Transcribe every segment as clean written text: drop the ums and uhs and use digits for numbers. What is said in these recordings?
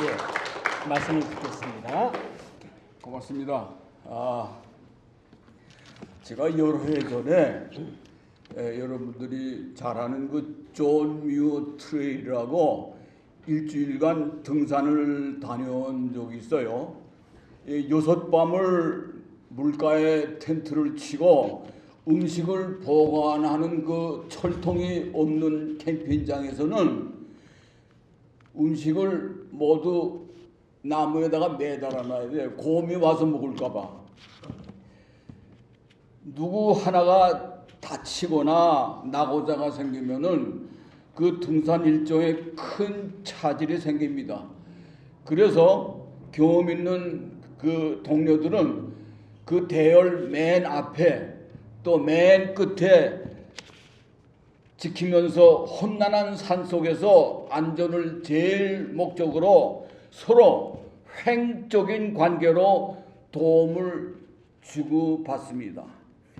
예, 말씀을 듣겠습니다. 고맙습니다. 제가 여러 해 전에 여러분들이 잘 아는 그 존 뮤어 트레일이라고 일주일간 등산을 다녀온 적이 있어요. 6밤을 물가에 텐트를 치고 음식을 보관하는 그 철통이 없는 캠핑장에서는 음식을 모두 나무에다가 매달아 놔야 돼. 곰이 와서 먹을까봐. 누구 하나가 다치거나 낙오자가 생기면은 그 등산 일정에 큰 차질이 생깁니다. 그래서 경험 있는 그 동료들은 그 대열 맨 앞에 또 맨 끝에 지키면서 험난한 산속에서 안전을 제일 목적으로 서로 횡적인 관계로 도움을 주고받습니다.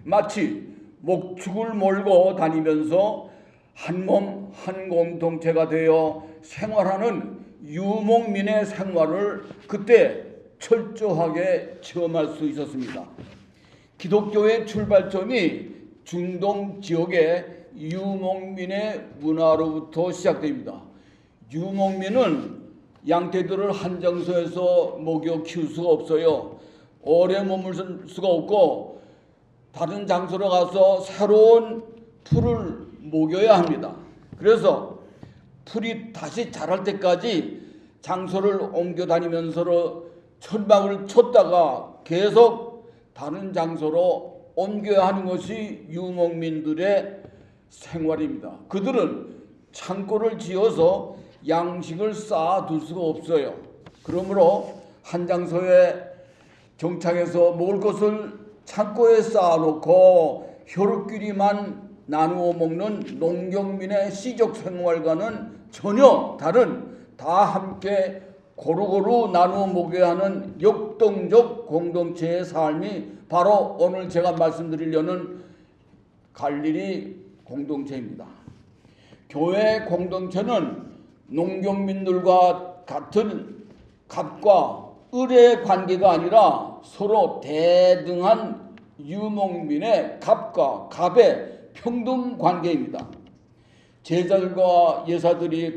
마치 목축을 몰고 다니면서 한 몸 한 공동체가 되어 생활하는 유목민의 생활을 그때 철저하게 체험할 수 있었습니다. 기독교의 출발점이 중동 지역의 유목민의 문화로부터 시작됩니다. 유목민은 양떼들을 한 장소에서 먹여 키울 수가 없어요. 오래 머물 수가 없고 다른 장소로 가서 새로운 풀을 먹여야 합니다. 그래서 풀이 다시 자랄 때까지 장소를 옮겨 다니면서 천막을 쳤다가 계속 다른 장소로 옮겨야 하는 것이 유목민들의 생활입니다. 그들은 창고를 지어서 양식을 쌓아둘 수가 없어요. 그러므로 한 장소에 정착해서 먹을 것을 창고에 쌓아놓고 혈육끼리만 나누어 먹는 농경민의 시적 생활과는 전혀 다른 다 함께 고루고루 나누어 먹여야 하는 역동적 공동체의 삶이 바로 오늘 제가 말씀드리려는 갈릴리 공동체입니다. 교회 공동체는 농경민들과 같은 갑과 을의 관계가 아니라 서로 대등한 유목민의 갑과 갑의 평등 관계입니다. 제자들과 제자들이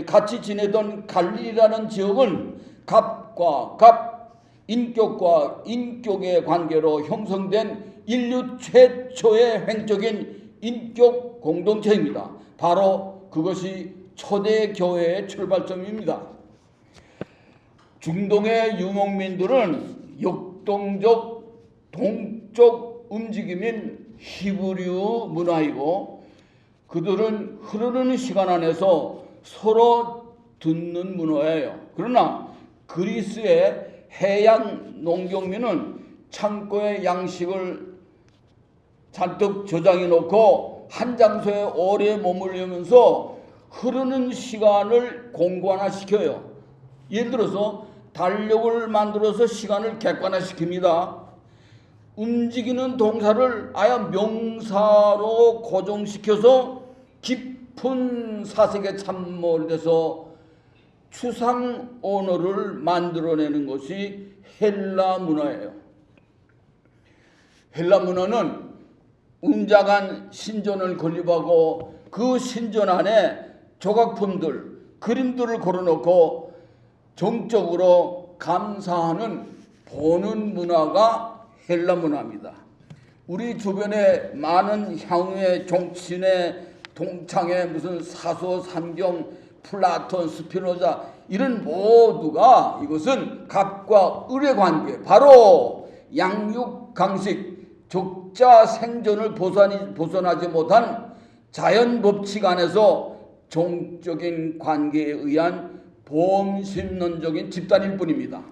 같이 지내던 갈릴리라는 지역은 갑과 갑, 인격과 인격의 관계로 형성된 인류 최초의 횡적인 인격 공동체입니다. 바로 그것이 초대 교회의 출발점입니다. 중동의 유목민들은 역동적 동쪽 움직임인 히브리어 문화이고 그들은 흐르는 시간 안에서 서로 듣는 문화예요. 그러나 그리스의 해양 농경민은 창고에 양식을 잔뜩 저장해 놓고 한 장소에 오래 머물면서 흐르는 시간을 공관화시켜요. 예를 들어서 달력을 만들어서 시간을 객관화시킵니다. 움직이는 동사를 아예 명사로 고정시켜서 깊은 사색에 참몰돼서 추상 언어를 만들어내는 것이 헬라 문화예요. 헬라 문화는 웅장한 신전을 건립하고 그 신전 안에 조각품들, 그림들을 걸어놓고 정적으로 감사하는 보는 문화가 헬라 문화입니다. 우리 주변에 많은 향후의 종친의 동창의 무슨 사서, 삼경, 플라톤, 스피노자 이런 모두가 이것은 갑과 을의 관계, 바로 양육, 강식, 적자 생존을 벗어나지 못한 자연 법칙 안에서 종적인 관계에 의한 보험심론적인 집단일 뿐입니다.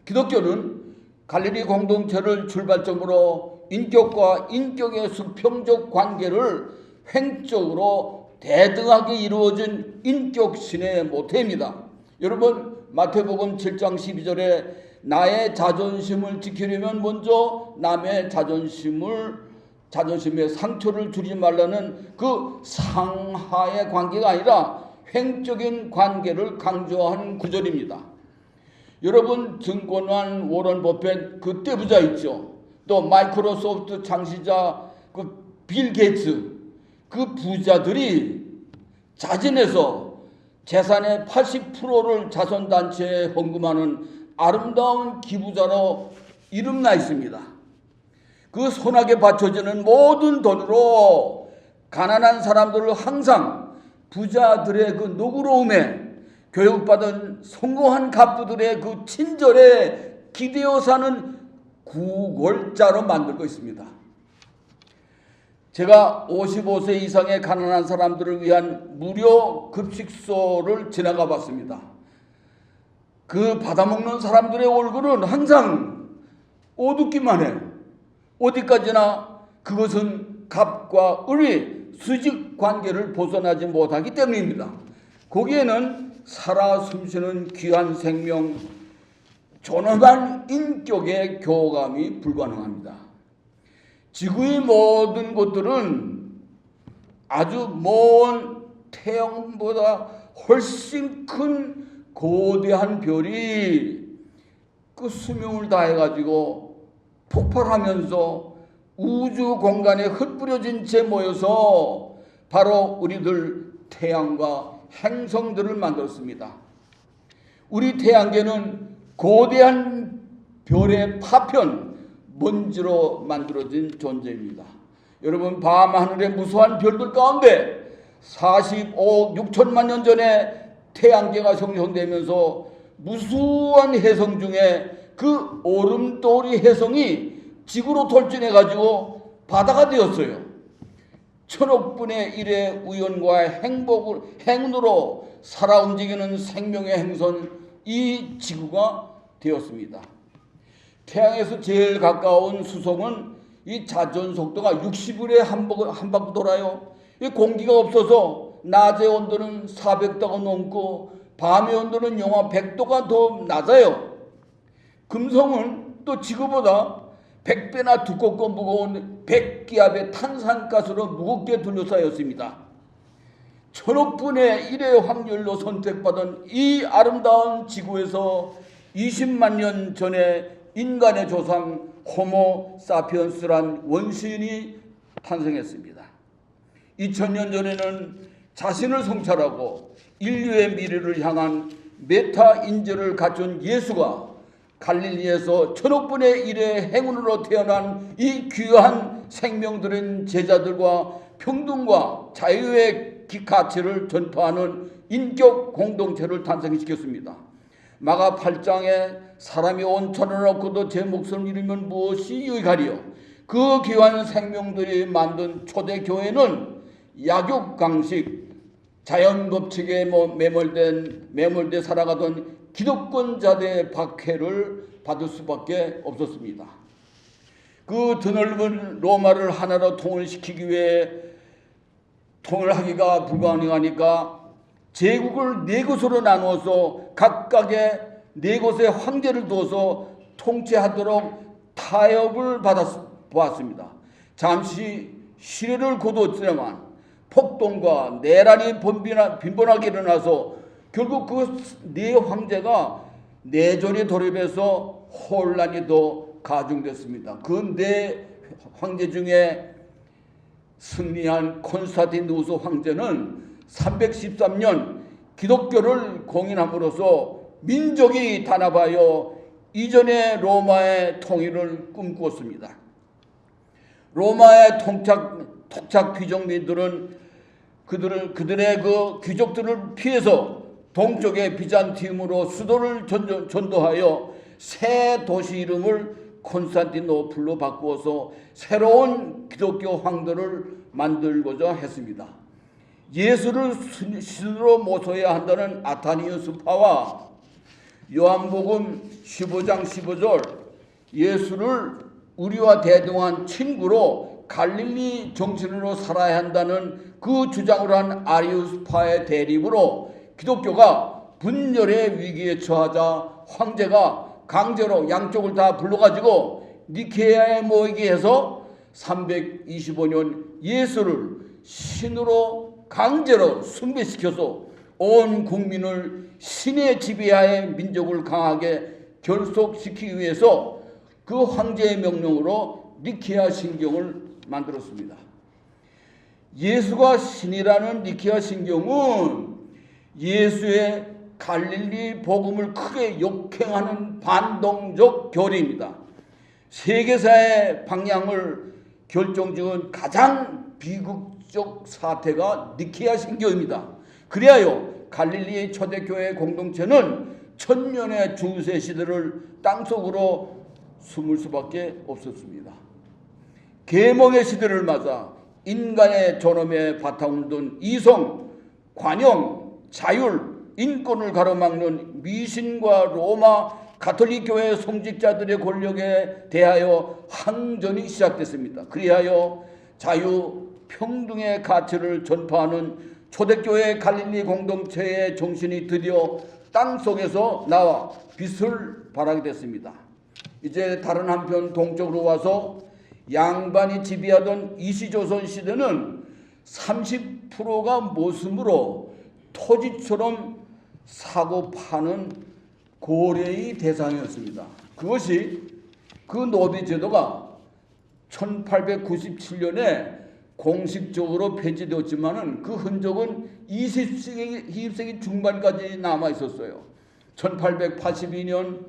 기독교는 갈릴리 공동체를 출발점으로 인격과 인격의 수평적 관계를 횡적으로 대등하게 이루어진 인격신의 모태입니다. 여러분 마태복음 7장 12절에 나의 자존심을 지키려면 먼저 남의 자존심에 상처를 주지 말라는 그 상하의 관계가 아니라 횡적인 관계를 강조하는 구절입니다. 여러분, 증권왕 워런 버핏 그때 부자 있죠. 또 마이크로소프트 창시자 그 빌 게이츠, 그 부자들이 자진해서 재산의 80%를 자선단체에 헌금하는 아름다운 기부자로 이름나 있습니다. 그 선하게 바쳐지는 모든 돈으로 가난한 사람들을 항상 부자들의 그 노구로움에 교육받은 성공한 갑부들의 그 친절에 기대어 사는 구골자로 만들고 있습니다. 제가 55세 이상의 가난한 사람들을 위한 무료 급식소를 지나가 봤습니다. 그 받아먹는 사람들의 얼굴은 항상 어둡기만 해. 어디까지나 그것은 갑과 을의 수직 관계를 벗어나지 못하기 때문입니다. 거기에는 살아 숨쉬는 귀한 생명, 존엄한 인격의 교감이 불가능합니다. 지구의 모든 것들은 아주 먼 태양보다 훨씬 큰 거대한 별이 그 수명을 다해가지고 폭발하면서 우주 공간에 흩뿌려진 채 모여서 바로 우리들 태양과 행성들을 만들었습니다. 우리 태양계는 거대한 별의 파편, 먼지로 만들어진 존재입니다. 여러분, 밤하늘의 무수한 별들 가운데 45억 6천만 년 전에 태양계가 형성되면서 무수한 해성 중에 그 얼음돌이 해성이 지구로 돌진해가지고 바다가 되었어요. 천억 분의 1의 우연과 행운으로 살아 움직이는 생명의 행선, 이 지구가 되었습니다. 태양에서 제일 가까운 수송은 이 자전 속도가 60일에 한 바퀴 돌아요. 이 공기가 없어서 낮의 온도는 400도가 넘고 밤의 온도는 영하 100도가 더 낮아요. 금성은 또 지구보다 100배나 두껍고 무거운 100기압의 탄산가스로 무겁게 둘러싸였습니다. 천억 분의 1의 확률로 선택받은 이 아름다운 지구에서 20만 년 전에 인간의 조상 호모 사피엔스란 원시인이 탄생했습니다. 2000년 전에는 자신을 성찰하고 인류의 미래를 향한 메타 인재를 갖춘 예수가 갈릴리에서 천억 분의 1의 행운으로 태어난 이 귀한 생명들은 제자들과 평등과 자유의 가치를 전파하는 인격 공동체를 탄생시켰습니다. 마가 8장에 사람이 온 천을 얻고도 제 목숨을 잃으면 무엇이 유익하리요? 그 귀한 생명들이 만든 초대 교회는 약육강식, 자연법칙에 매몰돼 살아가던 기득권자들의 박해를 받을 수밖에 없었습니다. 그 드넓은 로마를 하나로 통일시키기 위해 통일하기가 불가능하니까 제국을 네 곳으로 나누어서 각각의 네 곳의 황제를 두어서 통치하도록 타협을 받았습니다. 잠시 시래를 거두었지만 폭동과 내란이 빈번하게 일어나서 결국 그 네 황제가 내전에 돌입해서 혼란이 더 가중됐습니다. 그 네 황제 중에 승리한 콘스탄티누스 황제는 313년 기독교를 공인함으로써 민족이 단합하여 이전의 로마의 통일을 꿈꾸었습니다. 로마의 토착 귀족민들은 그들의 그 귀족들을 피해서 동쪽의 비잔티움으로 수도를 전도하여 새 도시 이름을 콘스탄티노플로 바꾸어서 새로운 기독교 황도를 만들고자 했습니다. 예수를 신으로 모셔야 한다는 아타니우스파와 요한복음 15장 15절 예수를 우리와 대등한 친구로 갈릴리 정신으로 살아야 한다는 그 주장을 한 아리우스파의 대립으로 기독교가 분열의 위기에 처하자 황제가 강제로 양쪽을 다 불러가지고 니케아에 모이게 해서 325년 예수를 신으로 강제로 숭배시켜서 온 국민을 신의 지배하에 민족을 강하게 결속시키기 위해서 그 황제의 명령으로 니케아 신경을 만들었습니다. 예수가 신이라는 니케아 신경은 예수의 갈릴리 복음을 크게 역행하는 반동적 교리입니다. 세계사의 방향을 결정지은 가장 비극적 사태가 니케아 신교입니다. 그리하여 갈릴리의 초대교회 공동체는 천년의 중세 시대를 땅속으로 숨을 수밖에 없었습니다. 계몽의 시대를 맞아 인간의 존엄에 바탕을 둔 이성, 관용, 자율, 인권을 가로막는 미신과 로마 가톨릭 교회 성직자들의 권력에 대하여 항전이 시작됐습니다. 그리하여 자유, 평등의 가치를 전파하는 초대교회 갈릴리 공동체의 정신이 드디어 땅속에서 나와 빛을 발하게 됐습니다. 이제 다른 한편 동쪽으로 와서 양반이 지배하던 이시조선 시대는 30%가 모습으로 토지처럼 사고 파는 고래의 대상이었습니다. 그것이 그 노비 제도가 1897년에 공식적으로 폐지되었지만은 그 흔적은 20세기 중반까지 남아 있었어요. 1882년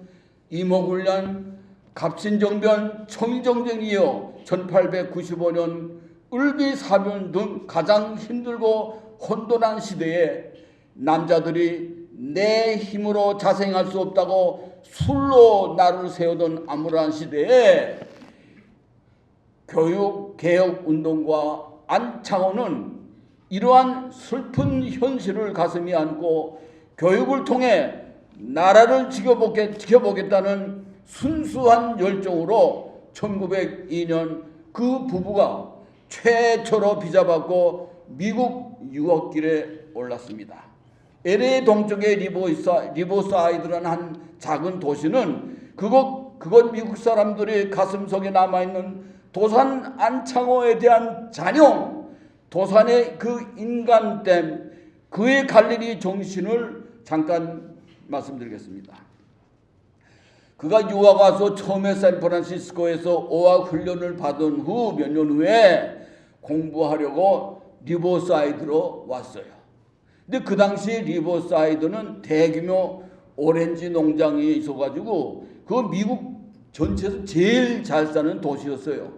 이모군란, 갑신정변, 청일전쟁이 이어 1895년 을비사변 등 가장 힘들고 혼돈한 시대에 남자들이 내 힘으로 자생할 수 없다고 술로 나를 세우던 암울한 시대에 교육개혁운동과 안창호는 이러한 슬픈 현실을 가슴에 안고 교육을 통해 나라를 지켜보겠다는 순수한 열정으로 1902년 그 부부가 최초로 비자받고 미국 유학길에 올랐습니다. LA 동쪽의 리버사이드라는 한 작은 도시는 그곳 미국 사람들의 가슴속에 남아있는 도산 안창호에 대한 잔용, 도산의 그 인간됨, 그의 갈릴리 정신을 잠깐 말씀드리겠습니다. 그가 유학 와서 처음에 샌프란시스코에서 어학 훈련을 받은 후 몇 년 후에 공부하려고 리버사이드로 왔어요. 근데 그 당시에 리버사이드는 대규모 오렌지 농장이 있어가지고 그 미국 전체에서 제일 잘 사는 도시였어요.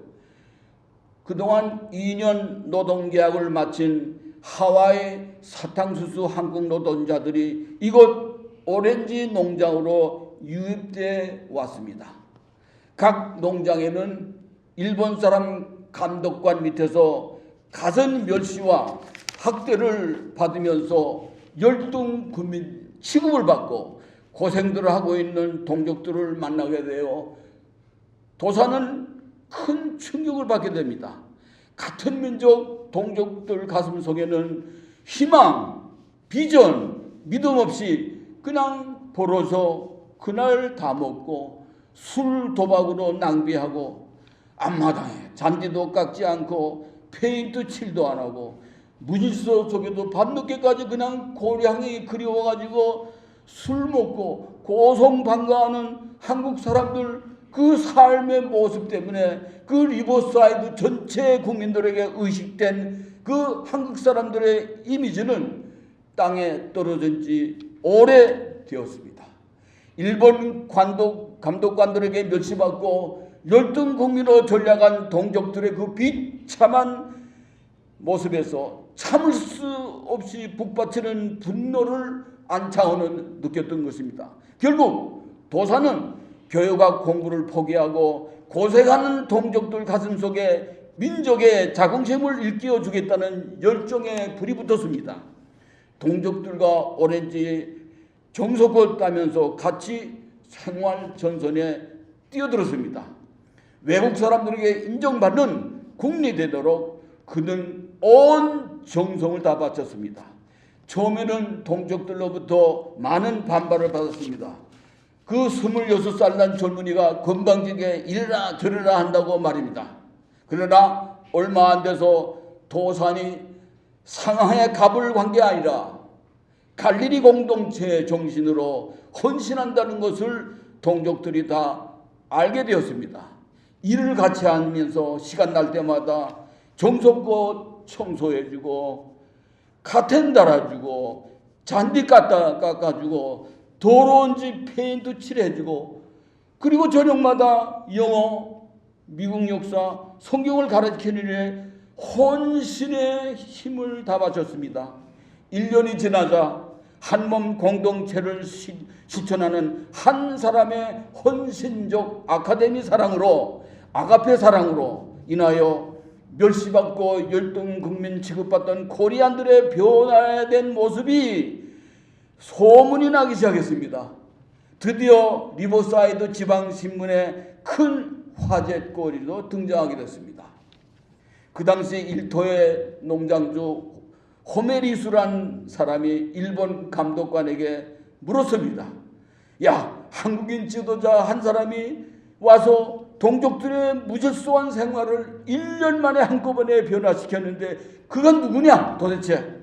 그동안 2년 노동계약을 마친 하와이 사탕수수 한국 노동자들이 이곳 오렌지 농장으로 유입돼 왔습니다. 각 농장에는 일본 사람 감독관 밑에서 가선 멸시와 학대를 받으면서 열등군민 취급을 받고 고생들을 하고 있는 동족들을 만나게 되어 도사는 큰 충격을 받게 됩니다. 같은 민족 동족들 가슴 속에는 희망, 비전, 믿음 없이 그냥 벌어서 그날 다 먹고 술 도박으로 낭비하고 앞마당에 잔디도 깎지 않고 페인트 칠도 안 하고 무질서 속에도 밤늦게까지 그냥 고향이 그리워가지고 술 먹고 고성방가하는 한국 사람들 그 삶의 모습 때문에 그 리버사이드 전체 국민들에게 의식된 그 한국 사람들의 이미지는 땅에 떨어진 지 오래되었습니다. 일본 감독관들에게 멸시받고 열등 국민으로 전락한 동족들의 그 비참한 모습에서 참을 수 없이 북받치는 분노를 안창호는 느꼈던 것입니다. 결국 도사는 교육학 공부를 포기하고 고생하는 동족들 가슴속에 민족의 자긍심을 일깨워 주겠다는 열정에 불이 붙었습니다. 동족들과 오렌지 정석을 따면서 같이 생활 전선에 뛰어들었습니다. 외국 사람들에게 인정받는 국리 되도록 그는 온 정성을 다 바쳤습니다. 처음에는 동족들로부터 많은 반발을 받았습니다. 그 26살 난 젊은이가 건방지게 이래라 저래라 한다고 말입니다. 그러나 얼마 안 돼서 도산이 상하의 갑을 간 게 아니라 갈릴리 공동체의 정신으로 헌신한다는 것을 동족들이 다 알게 되었습니다. 일을 같이 하면서 시간 날 때마다 정성껏 청소해주고 카텐 달아주고 잔디 깎아주고 더러운 집 페인트 칠해주고 그리고 저녁마다 영어, 미국 역사, 성경을 가르치는 일에 헌신의 힘을 다 바쳤습니다. 1년이 지나자 한몸 공동체를 실천하는 한 사람의 헌신적 아카데미 사랑으로 아가페 사랑으로 인하여 멸시받고 열등국민 취급받던 코리안들의 변화된 모습이 소문이 나기 시작했습니다. 드디어 리버사이드 지방신문에 큰 화제거리로 등장하게 됐습니다. 그 당시 일토의 농장주 호메리수란 사람이 일본 감독관에게 물었습니다. 야, 한국인 지도자 한 사람이 와서 동족들의 무질서한 생활을 1년 만에 한꺼번에 변화시켰는데 그건 누구냐 도대체?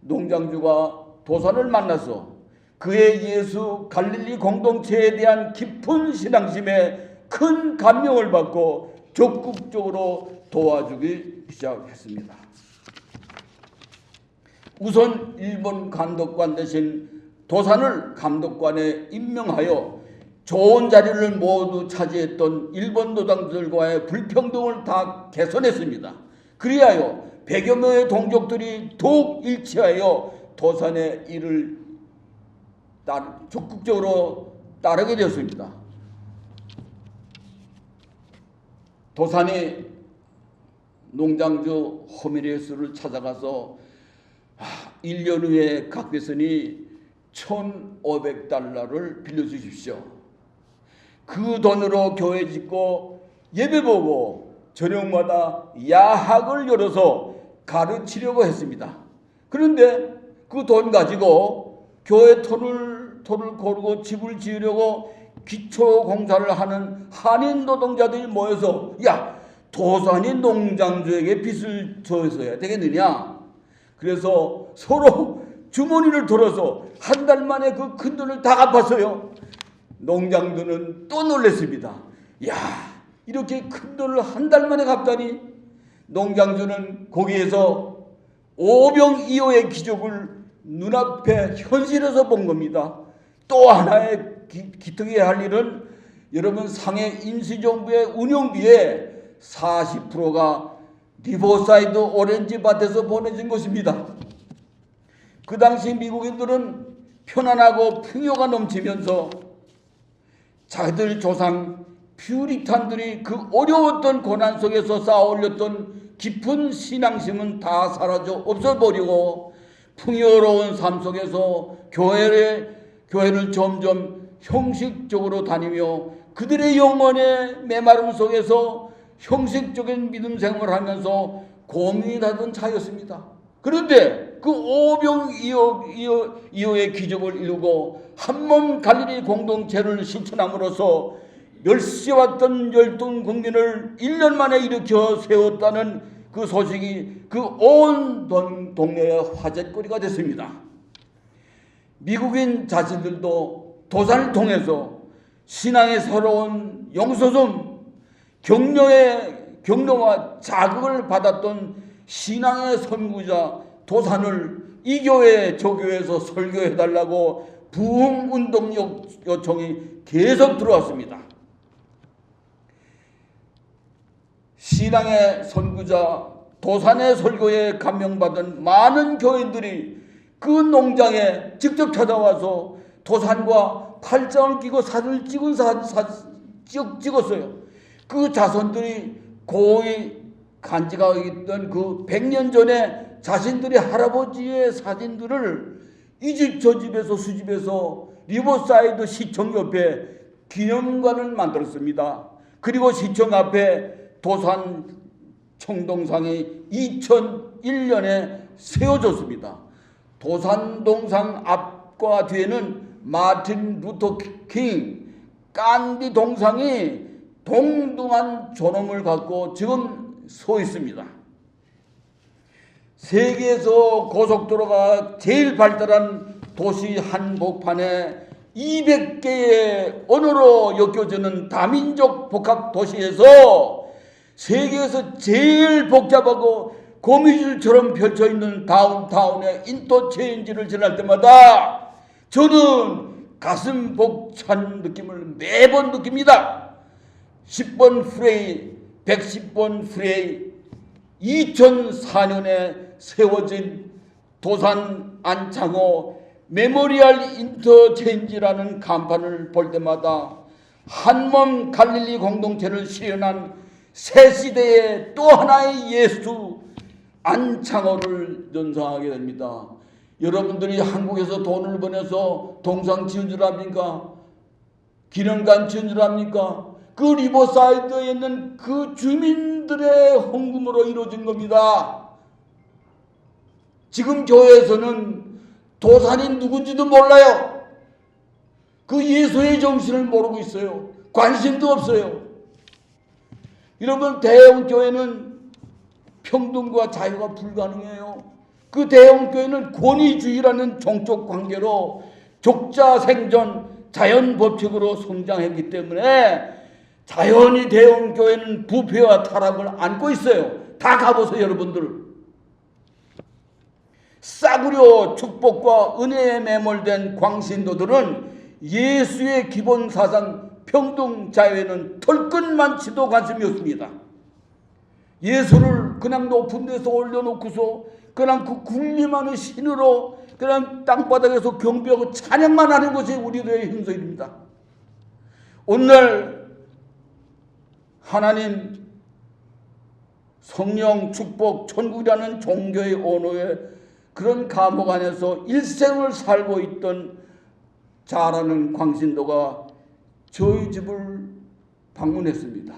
농장주가 도산을 만나서 그의 예수 갈릴리 공동체에 대한 깊은 신앙심에 큰 감명을 받고 적극적으로 도와주기 시작했습니다. 우선 일본 감독관 대신 도산을 감독관에 임명하여 좋은 자리를 모두 차지했던 일본 노동자들과의 불평등을 다 개선했습니다. 그리하여 100여 명의 동족들이 더욱 일치하여 도산의 일을 적극적으로 따르게 되었습니다. 도산이 농장주 호미리우스를 찾아가서 1년 후에 각배선이 1,500달러를 빌려주십시오. 그 돈으로 교회 짓고 예배 보고 저녁마다 야학을 열어서 가르치려고 했습니다. 그런데 그 돈 가지고 교회 터를 고르고 집을 지으려고 기초 공사를 하는 한인 노동자들이 모여서 야, 도산이 농장주에게 빚을 져서야 되겠느냐? 그래서 서로 주머니를 들어서 한 달 만에 그 큰 돈을 다 갚았어요. 농장주는 또 놀랐습니다. 야, 이렇게 큰 돈을 한 달 만에 갚다니. 농장주는 거기에서 오병이어의 기적을 눈앞에 현실에서 본 겁니다. 또 하나의 기특해야 할 일은 여러분 상해 임시정부의 운영비의 40%가 리버사이드 오렌지 밭에서 보내진 것입니다. 그 당시 미국인들은 편안하고 풍요가 넘치면서 자기들 조상 퓨리탄들이 그 어려웠던 고난 속에서 쌓아 올렸던 깊은 신앙심은 다 사라져 없어버리고 풍요로운 삶 속에서 교회를 점점 형식적으로 다니며 그들의 영혼의 메마름 속에서 형식적인 믿음 생활을 하면서 고민하던 차였습니다. 그런데 그 오병이어의 기적을 이루고 한몸 갈릴리 공동체를 실천함으로써 멸시해왔던 열등 국민을 1년 만에 일으켜 세웠다는 그 소식이 그 온 동네의 화제거리가 됐습니다. 미국인 자신들도 도산을 통해서 신앙의 새로운 용서좀 격려와 자극을 받았던 신앙의 선구자 도산을 이 교회 저 교회에서 설교해달라고 부흥운동 요청이 계속 들어왔습니다. 신앙의 선구자 도산의 설교에 감명받은 많은 교인들이 그 농장에 직접 찾아와서 도산과 팔짱을 끼고 사진을 찍었어요. 그 자손들이 고이 간직하고 있던 그 100년 전에 자신들의 할아버지의 사진들을 이 집 저 집에서 수집해서 리버사이드 시청 옆에 기념관을 만들었습니다. 그리고 시청 앞에 도산 청동상이 2001년에 세워졌습니다. 도산 동상 앞과 뒤에는 마틴 루터 킹, 간디 동상이 동등한 존엄을 갖고 지금 서 있습니다. 세계에서 고속도로가 제일 발달한 도시 한복판에 200개의 언어로 엮여지는 다민족 복합 도시에서 세계에서 제일 복잡하고 거미줄처럼 펼쳐있는 다운타운의 인터체인지를 지날 때마다 저는 가슴 벅찬 느낌을 매번 느낍니다. 10번 프레이, 110번 프레이, 2004년에 세워진 도산 안창호 메모리얼 인터체인지라는 간판을 볼 때마다 한몸 갈릴리 공동체를 실현한 새 시대의 또 하나의 예수 안창호를 연상하게 됩니다. 여러분들이 한국에서 돈을 보내서 동상 지은 줄 압니까? 기념관 지은 줄 압니까? 그 리버사이드에 있는 그 주민들의 헌금으로 이루어진 겁니다. 지금 교회에서는 도산이 누군지도 몰라요. 그 예수의 정신을 모르고 있어요. 관심도 없어요. 여러분, 대형 교회는 평등과 자유가 불가능해요. 그 대형 교회는 권위주의라는 종족 관계로 족자 생존 자연 법칙으로 성장했기 때문에 자연히 대형 교회는 부패와 타락을 안고 있어요. 다 가보세요, 여러분들. 싸구려 축복과 은혜에 매몰된 광신도들은 예수의 기본 사상 평등 자유에는 털끝만치도 관심이 없습니다. 예수를 그냥 높은 데서 올려놓고서 그냥 그 군림하는 신으로 그냥 땅바닥에서 경배하고 찬양만 하는 것이 우리들의 현실입니다. 오늘 하나님, 성령, 축복, 천국이라는 종교의 언어에 그런 감옥 안에서 일생을 살고 있던 잘하는 광신도가 저희 집을 방문했습니다.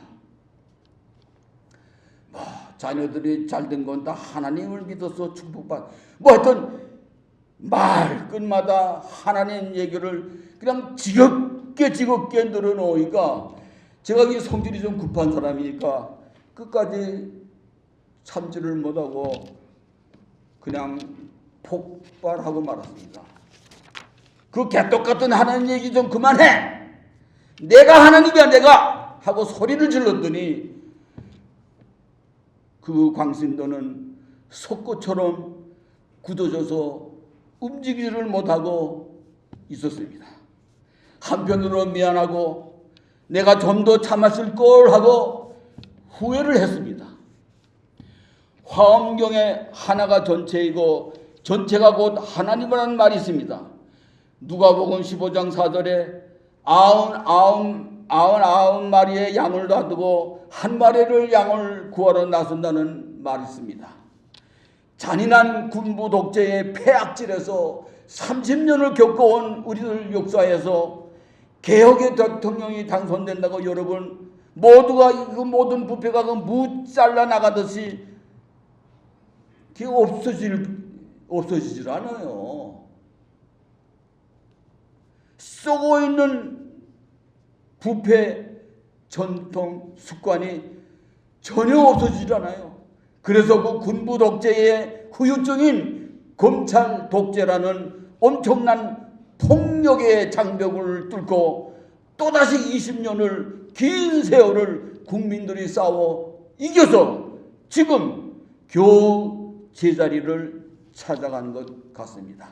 자녀들이 잘된 건 다 하나님을 믿어서 축복받. 하여튼 말끝마다 하나님 얘기를 그냥 지겹게 늘어놓으니까 제가 이 성질이 좀 급한 사람이니까 끝까지 참지를 못하고 그냥 폭발하고 말았습니다. 그 개떡같은 하나님 얘기 좀 그만해! 내가 하나님이야, 내가! 하고 소리를 질렀더니 그 광신도는 석고처럼 굳어져서 움직이지를 못하고 있었습니다. 한편으로 미안하고 내가 좀 더 참았을 걸 하고 후회를 했습니다. 화엄경에 하나가 전체이고 전체가 곧 하나님이라는 말이 있습니다. 누가복음 15장 4절에 99마리의 양을 놔두고 한 마리를 양을 구하러 나선다는 말이 있습니다. 잔인한 군부 독재의 폐악질에서 30년을 겪어온 우리들 역사에서 개혁의 대통령이 당선된다고 여러분 모두가 그 모든 부패가 그 무 잘라 나가듯이 그게 없어지질 않아요. 썩어 있는 부패 전통 습관이 전혀 없어지질 않아요. 그래서 그 군부 독재의 후유증인 검찰 독재라는 엄청난 폭력의 장벽을 뚫고 또다시 20년을 긴 세월을 국민들이 싸워 이겨서 지금 겨우 제자리를 찾아간 것 같습니다.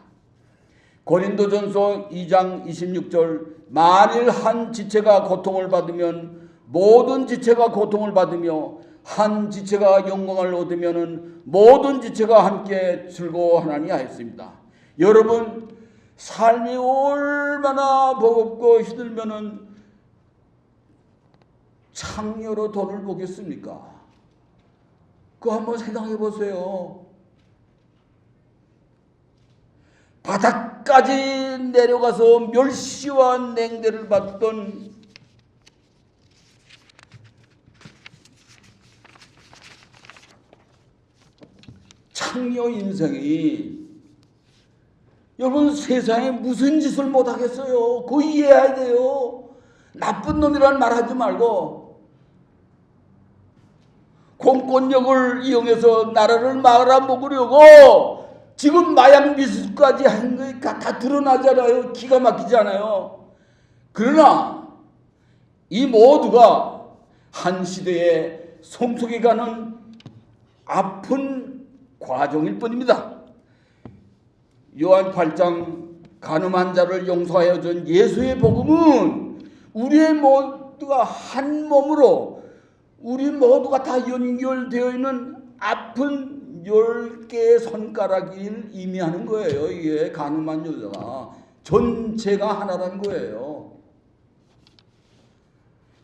고린도전서 2장 26절 만일 한 지체가 고통을 받으면 모든 지체가 고통을 받으며 한 지체가 영광을 얻으면 모든 지체가 함께 즐거워하나니 하였습니다. 여러분 삶이 얼마나 버겁고 힘들면은 창녀로 돈을 보겠습니까? 그거 한번 생각해 보세요. 바닥까지 내려가서 멸시와 냉대를 받던 창녀 인생이 여러분 세상에 무슨 짓을 못하겠어요. 그거 이해해야 돼요. 나쁜 놈이라는 말 하지 말고 공권력을 이용해서 나라를 말아먹으려고 지금 마약 미수까지 한 게 다 드러나잖아요. 기가 막히잖아요. 그러나 이 모두가 한 시대에 성숙해가는 아픈 과정일 뿐입니다. 요한 8장 간음한 자를 용서하여 준 예수의 복음은 우리의 모두가 한 몸으로 우리 모두가 다 연결되어 있는 아픈 10개의 손가락을 의미하는 거예요. 이게 간음한 여자가 전체가 하나라는 거예요.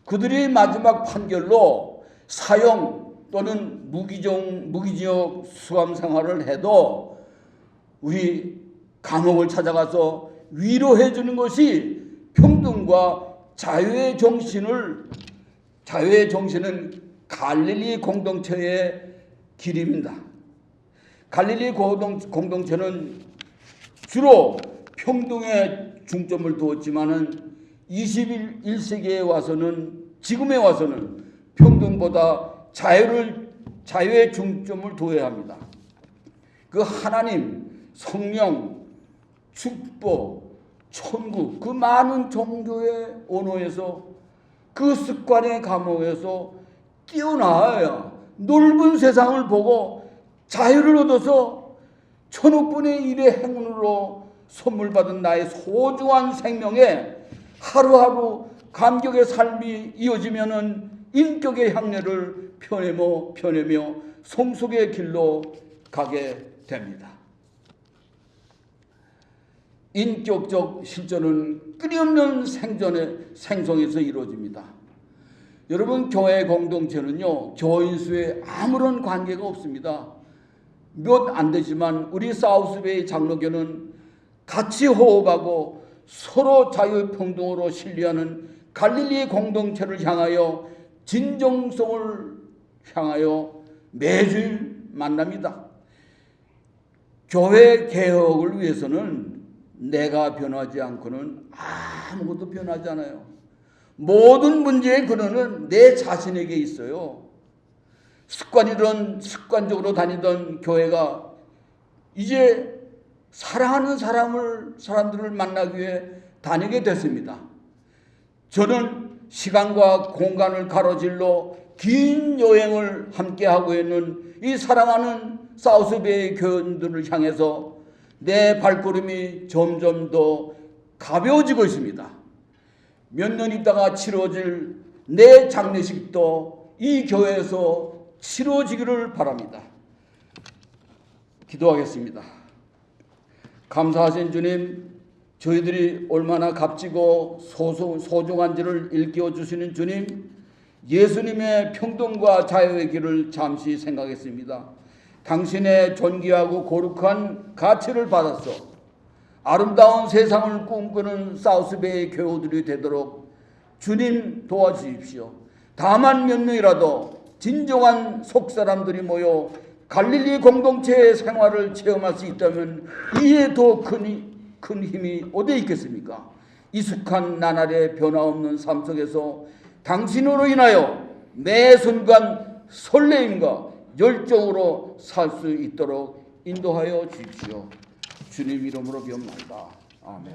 그들이 마지막 판결로 사형 또는 무기징역 수감 생활을 해도 우리 감옥을 찾아가서 위로해 주는 것이 평등과 자유의 정신은 갈릴리 공동체의 길입니다. 갈릴리 공동체는 주로 평등에 중점을 두었지만은 21세기에 와서는 지금에 와서는 평등보다 자유의 중점을 두어야 합니다. 그 하나님, 성령, 축복, 천국 그 많은 종교의 언어에서 그 습관의 감옥에서 뛰어나와야 넓은 세상을 보고 자유를 얻어서 천억분의 1의 행운으로 선물 받은 나의 소중한 생명에 하루하루 감격의 삶이 이어지면은 인격의 향례를 펴내며 성숙의 길로 가게 됩니다. 인격적 실전은 끊임없는 생성에서 이루어집니다. 여러분, 교회 공동체는요, 교인 수에 아무런 관계가 없습니다. 몇 안 되지만 우리 사우스베이 장로교는 같이 호흡하고 서로 자유평등으로 신뢰하는 갈릴리 공동체를 향하여 진정성을 향하여 매주일 만납니다. 교회 개혁을 위해서는 내가 변하지 않고는 아무것도 변하지 않아요. 모든 문제의 근원은 내 자신에게 있어요. 습관적으로 다니던 교회가 이제 사랑하는 사람들을 만나기 위해 다니게 됐습니다. 저는 시간과 공간을 가로질러 긴 여행을 함께하고 있는 이 사랑하는 사우스베이 교인들을 향해서 내 발걸음이 점점 더 가벼워지고 있습니다. 몇 년 있다가 치러질 내 장례식도 이 교회에서 치러지기를 바랍니다. 기도하겠습니다. 감사하신 주님, 저희들이 얼마나 값지고 소중한지를 일깨워 주시는 주님, 예수님의 평등과 자유의 길을 잠시 생각했습니다. 당신의 존귀하고 거룩한 가치를 받아서 아름다운 세상을 꿈꾸는 사우스베이 교우들이 되도록 주님 도와주십시오. 다만 몇 명이라도 진정한 속사람들이 모여 갈릴리 공동체의 생활을 체험할 수 있다면 이에 더 큰 힘이 어디에 있겠습니까? 익숙한 나날의 변화없는 삶 속에서 당신으로 인하여 매 순간 설레임과 열정으로 살 수 있도록 인도하여 주십시오. 주님 이름으로 비옵나이다. 아멘.